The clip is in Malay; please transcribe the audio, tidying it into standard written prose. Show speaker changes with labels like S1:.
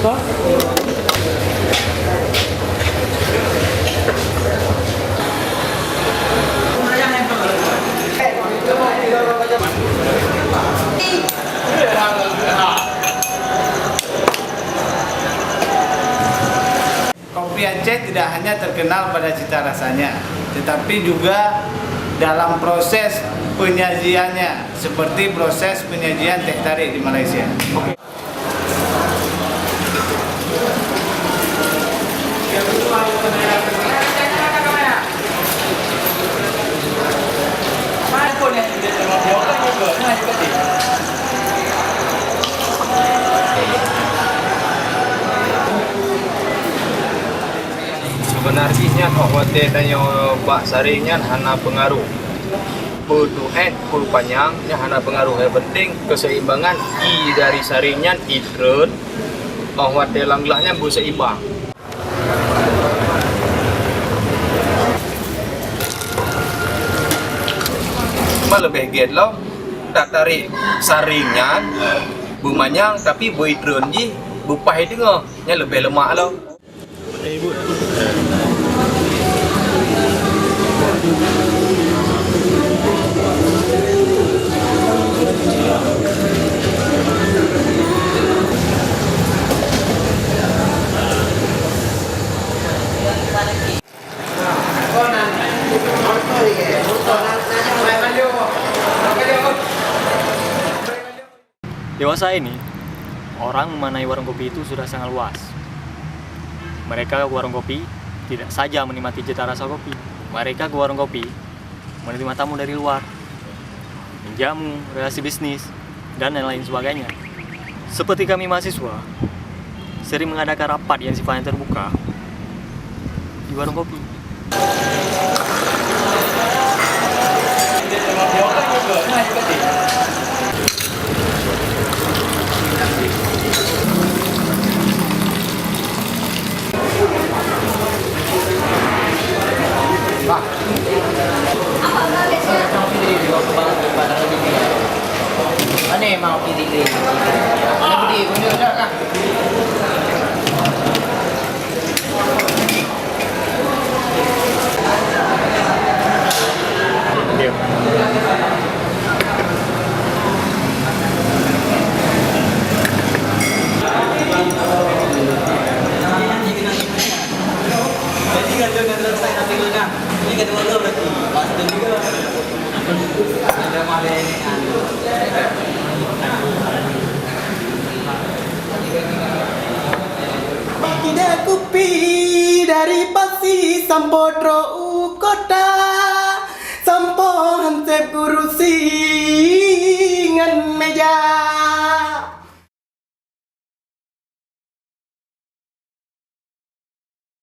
S1: Kopi Aceh tidak hanya terkenal pada cita rasanya, tetapi juga dalam proses penyajiannya, seperti proses penyajian teh tarik di Malaysia.
S2: Sebenarnya hotel tanya bak saringnya hana pengaruh peduet pul panjangnya hana pengaruh yang penting keseimbangan i dari saringnya itren hotel langlahnya bu seimbang. Lebih get lo tak tarik saringnya bu manyang tapi bu itren ji bu pahit dengar nya lebih lemak lo.
S3: Ibu.
S4: Dewasa ini, orang memanai warung kopi itu sudah sangat luas. Mereka ke warung kopi tidak saja menikmati cita rasa kopi. Mereka ke warung kopi menerima tamu dari luar, menjamu, relasi bisnis, dan lain-lain sebagainya. Seperti kami mahasiswa, sering mengadakan rapat yang sifatnya terbuka di warung kopi.
S5: Mana mau pilih? Mana beli? Punya dah kan?
S6: Tidak kupi dari pasi Sampodro kota sampo hansep kurusi ngan meja.